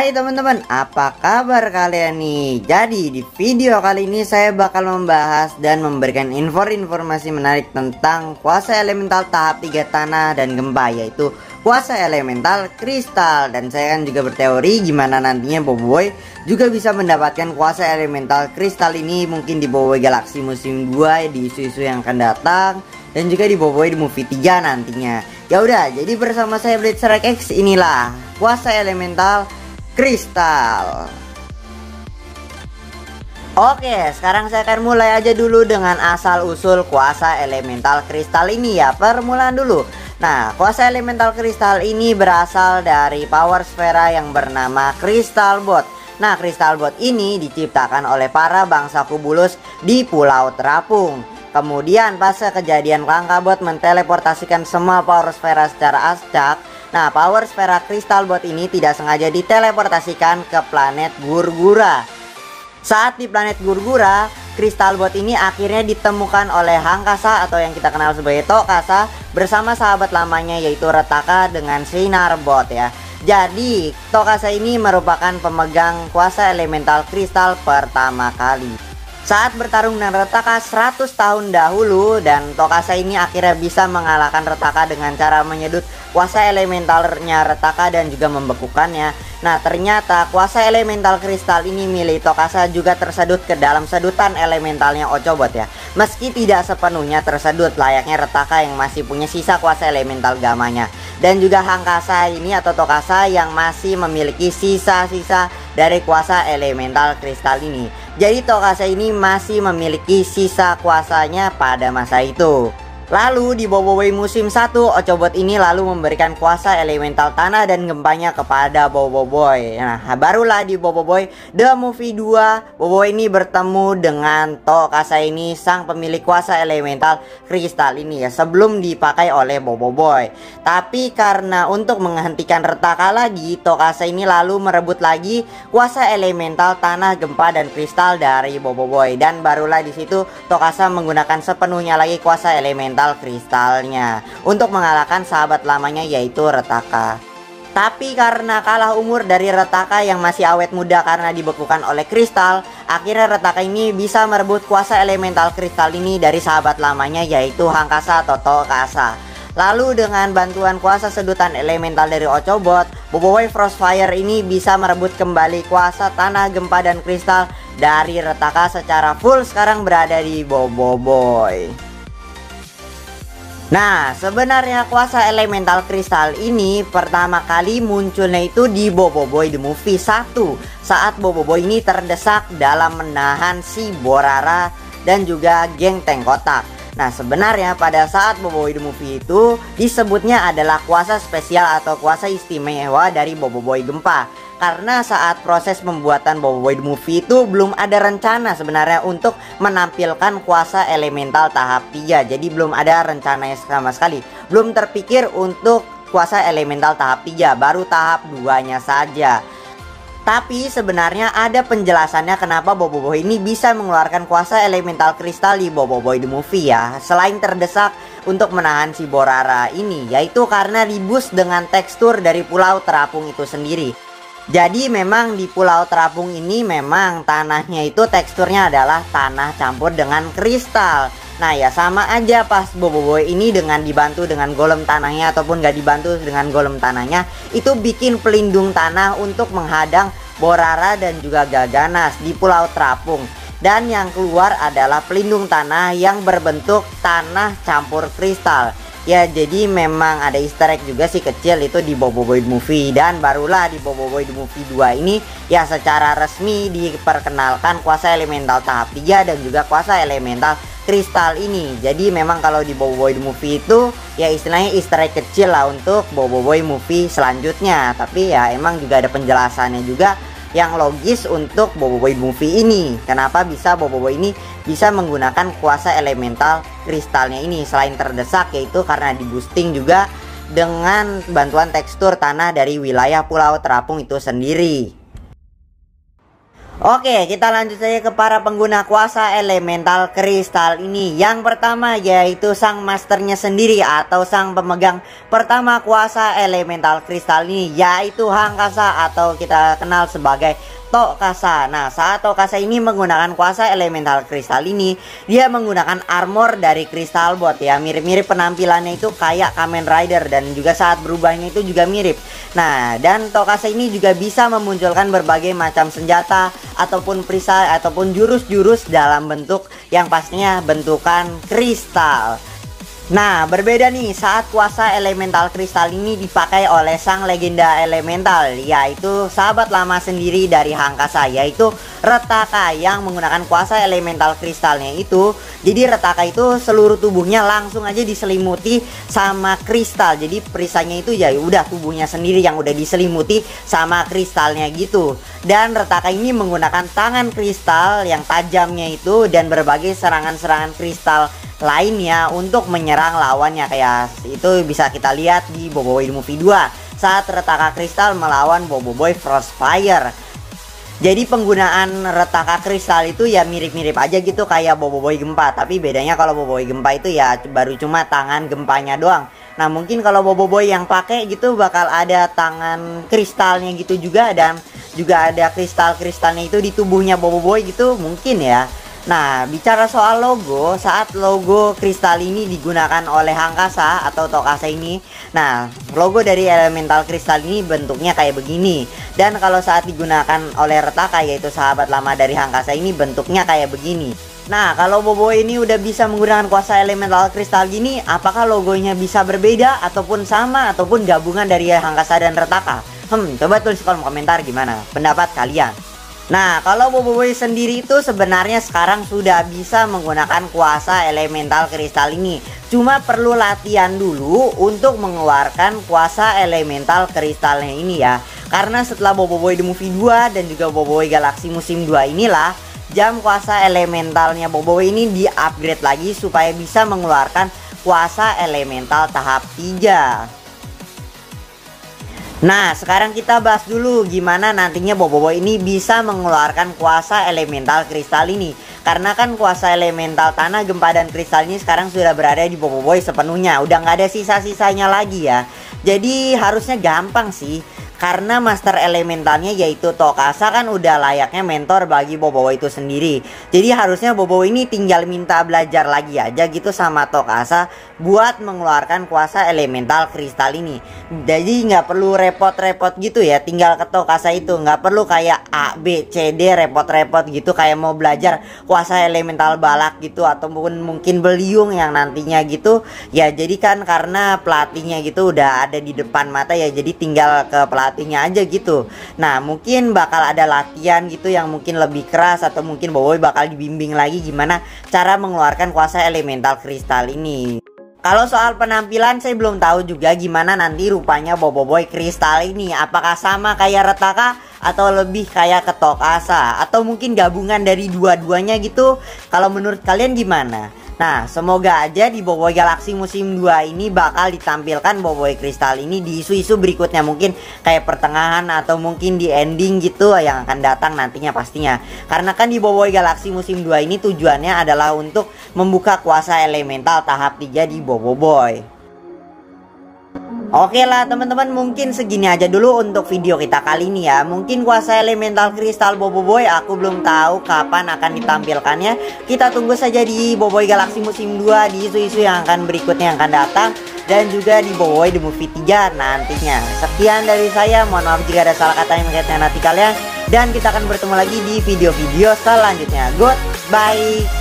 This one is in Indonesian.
Hai teman-teman, apa kabar kalian nih? Jadi di video kali ini saya bakal membahas dan memberikan informasi menarik tentang kuasa elemental tahap 3 tanah dan gempa, yaitu kuasa elemental kristal. Dan saya kan juga berteori gimana nantinya Boboiboy juga bisa mendapatkan kuasa elemental kristal ini, mungkin di Boboiboy Galaxy musim 2 di isu-isu yang akan datang, dan juga di Boboiboy di movie 3 nantinya. Ya udah, jadi bersama saya Blitzer X, inilah kuasa elemental kristal. Oke, sekarang saya akan mulai aja dulu dengan asal usul kuasa elemental kristal ini ya. Permulaan dulu. Nah, kuasa elemental kristal ini berasal dari power sfera yang bernama Crystal Bot. Nah, Crystal Bot ini diciptakan oleh para bangsa Kubulus di Pulau Terapung. Kemudian pas kejadian Langka Bot menteleportasikan semua power sfera secara acak. Nah, power sfera Crystal Bot ini tidak sengaja diteleportasikan ke planet Gurgura. Saat di planet Gurgura, Crystal Bot ini akhirnya ditemukan oleh Hangkasa atau yang kita kenal sebagai Tokasa bersama sahabat lamanya yaitu Retaka dengan Sinar Bot ya. Jadi, Tokasa ini merupakan pemegang kuasa elemental kristal pertama kali. Saat bertarung dengan Retaka 100 tahun dahulu, dan Tokasa ini akhirnya bisa mengalahkan Retaka dengan cara menyedut kuasa elementalnya Retaka dan juga membekukannya. Nah, ternyata kuasa elemental kristal ini milik Tokasa juga tersedut ke dalam sedutan elementalnya Ochobot ya. Meski tidak sepenuhnya tersedut layaknya Retaka yang masih punya sisa kuasa elemental gamanya. Dan juga Hangkasa ini atau Tokasa yang masih memiliki sisa-sisa dari kuasa elemental kristal ini. Jadi Tokasa ini masih memiliki sisa kuasanya pada masa itu. Lalu di Boboiboy musim 1, Ochobot ini lalu memberikan kuasa elemental tanah dan gempanya kepada Boboiboy. Nah, barulah di Boboiboy The Movie 2, Boboiboy ini bertemu dengan Tokasa ini, sang pemilik kuasa elemental kristal ini ya, sebelum dipakai oleh Boboiboy. Tapi karena untuk menghentikan Retaka lagi, Tokasa ini lalu merebut lagi kuasa elemental tanah, gempa dan kristal dari Boboiboy, dan barulah di situ Tokasa menggunakan sepenuhnya lagi kuasa elemental kristalnya untuk mengalahkan sahabat lamanya yaitu Retaka. Tapi karena kalah umur dari Retaka yang masih awet muda karena dibekukan oleh kristal, akhirnya Retaka ini bisa merebut kuasa elemental kristal ini dari sahabat lamanya yaitu Hangkasa atau Tokasa. Lalu dengan bantuan kuasa sedutan elemental dari Ochobot, Boboiboy Frostfire ini bisa merebut kembali kuasa tanah, gempa dan kristal dari Retaka secara full, sekarang berada di Boboiboy. Nah, sebenarnya kuasa elemental kristal ini pertama kali munculnya itu di Boboiboy The Movie 1, saat Boboiboy ini terdesak dalam menahan si Borara dan juga geng Tank Kotak. Nah, sebenarnya pada saat Boboiboy The Movie itu disebutnya adalah kuasa spesial atau kuasa istimewa dari Boboiboy Gempa. Karena saat proses pembuatan Boboiboy The Movie itu belum ada rencana sebenarnya untuk menampilkan kuasa elemental tahap 3. Jadi belum ada rencananya sama sekali. Belum terpikir untuk kuasa elemental tahap 3, baru tahap 2-nya saja. Tapi sebenarnya ada penjelasannya kenapa Boboiboy ini bisa mengeluarkan kuasa elemental kristal di Boboiboy The Movie ya, selain terdesak untuk menahan si Borara ini, yaitu karena dibus dengan tekstur dari Pulau Terapung itu sendiri. Jadi memang di Pulau Terapung ini memang tanahnya itu teksturnya adalah tanah campur dengan kristal. Nah ya, sama aja pas Boboiboy ini dengan dibantu dengan golem tanahnya ataupun gak dibantu dengan golem tanahnya, itu bikin pelindung tanah untuk menghadang Borara dan juga Gaganas di Pulau Terapung. Dan yang keluar adalah pelindung tanah yang berbentuk tanah campur kristal. Ya, jadi memang ada easter egg juga sih kecil itu di Boboiboy The Movie. Dan barulah di Boboiboy The Movie 2 ini ya secara resmi diperkenalkan kuasa elemental tahap 3 dan juga kuasa elemental kristal ini. Jadi memang kalau di Boboiboy The Movie itu ya istilahnya easter egg kecil lah untuk Boboiboy Movie selanjutnya. Tapi ya emang juga ada penjelasannya juga yang logis untuk Boboiboy Movie ini. Kenapa bisa Boboiboy ini bisa menggunakan kuasa elemental kristalnya ini selain terdesak, yaitu karena di boosting juga dengan bantuan tekstur tanah dari wilayah Pulau Terapung itu sendiri. Oke, kita lanjut saja ke para pengguna kuasa elemental kristal ini. Yang pertama yaitu sang masternya sendiri atau sang pemegang pertama kuasa elemental kristal ini, yaitu Hangkasa atau kita kenal sebagai Tokasa. Nah, saat Tokasa ini menggunakan kuasa elemental kristal ini, dia menggunakan armor dari Crystal Bot ya. Mirip-mirip penampilannya itu kayak Kamen Rider, dan juga saat berubahnya itu juga mirip. Nah, dan Tokasa ini juga bisa memunculkan berbagai macam senjata ataupun perisai ataupun jurus-jurus dalam bentuk yang pastinya bentukan kristal. Nah, berbeda nih saat kuasa elemental kristal ini dipakai oleh sang legenda elemental, yaitu sahabat lama sendiri dari Hangkasa, yaitu Retaka, yang menggunakan kuasa elemental kristalnya itu. Jadi Retaka itu seluruh tubuhnya langsung aja diselimuti sama kristal. Jadi perisainya itu ya udah tubuhnya sendiri yang udah diselimuti sama kristalnya gitu. Dan Retaka ini menggunakan tangan kristal yang tajamnya itu dan berbagai serangan-serangan kristal lainnya untuk menyerang lawannya. Kayak itu bisa kita lihat di Boboiboy Movie 2 saat Retaka Kristal melawan Boboiboy Frostfire. Jadi penggunaan Retaka Kristal itu ya mirip-mirip aja gitu kayak Boboiboy Gempa, tapi bedanya kalau Boboiboy Gempa itu ya baru cuma tangan gempanya doang. Nah, mungkin kalau Boboiboy yang pakai gitu bakal ada tangan kristalnya gitu juga, dan juga ada kristal-kristalnya itu di tubuhnya Boboiboy gitu mungkin ya. Nah, bicara soal logo, saat logo kristal ini digunakan oleh Hangkasa atau Tokasa ini, nah logo dari elemental kristal ini bentuknya kayak begini. Dan kalau saat digunakan oleh Retaka, yaitu sahabat lama dari Hangkasa ini, bentuknya kayak begini. Nah, kalau Boboiboy ini udah bisa menggunakan kuasa elemental kristal gini, apakah logonya bisa berbeda ataupun sama ataupun gabungan dari Hangkasa dan Retaka? Coba tulis di kolom komentar gimana pendapat kalian. Nah, kalau Boboiboy sendiri itu sebenarnya sekarang sudah bisa menggunakan kuasa elemental kristal ini. Cuma perlu latihan dulu untuk mengeluarkan kuasa elemental kristalnya ini ya. Karena setelah Boboiboy The Movie 2 dan juga Boboiboy Galaxy Musim 2 inilah, jam kuasa elementalnya Boboiboy ini di-upgrade lagi supaya bisa mengeluarkan kuasa elemental tahap 3. Nah, sekarang kita bahas dulu gimana nantinya Boboiboy ini bisa mengeluarkan kuasa elemental kristal ini. Karena kan kuasa elemental tanah, gempa, dan kristal ini sekarang sudah berada di Boboiboy sepenuhnya. Udah nggak ada sisa-sisanya lagi ya. Jadi harusnya gampang sih. Karena master elementalnya yaitu Tokasa kan udah layaknya mentor bagi Boboiboy itu sendiri. Jadi harusnya Boboiboy ini tinggal minta belajar lagi aja gitu sama Tokasa buat mengeluarkan kuasa elemental kristal ini. Jadi nggak perlu repot-repot gitu ya, tinggal ke Tokasa itu. Nggak perlu kayak A, B, C, D repot-repot gitu kayak mau belajar kuasa elemental balak gitu, ataupun mungkin beliung yang nantinya gitu. Ya jadi kan karena pelatihnya gitu udah ada di depan mata ya, jadi tinggal ke pelatihnya aja gitu. Nah, mungkin bakal ada latihan gitu yang mungkin lebih keras, atau mungkin Boboiboy bakal dibimbing lagi gimana cara mengeluarkan kuasa elemental kristal ini. Kalau soal penampilan saya belum tahu juga gimana nanti rupanya Boboiboy kristal ini. Apakah sama kayak Retaka atau lebih kayak ke Tokasa, atau mungkin gabungan dari dua-duanya gitu. Kalau menurut kalian gimana? Nah, semoga aja di Boboiboy Galaxy Musim 2 ini bakal ditampilkan Boboiboy kristal ini di isu-isu berikutnya, mungkin kayak pertengahan atau mungkin di ending gitu yang akan datang nantinya pastinya. Karena kan di Boboiboy Galaxy Musim 2 ini tujuannya adalah untuk membuka kuasa elemental tahap 3 di Boboiboy. Oke lah teman-teman, mungkin segini aja dulu untuk video kita kali ini ya. Mungkin kuasa elemental kristal Boboiboy aku belum tahu kapan akan ditampilkannya. Kita tunggu saja di Boboiboy Galaxy Musim 2, di isu-isu yang akan berikutnya yang akan datang, dan juga di Boboiboy The Movie 3 nantinya. Sekian dari saya, mohon maaf jika ada salah kata yang mengenai hati kalian, dan kita akan bertemu lagi di video-video selanjutnya. Goodbye.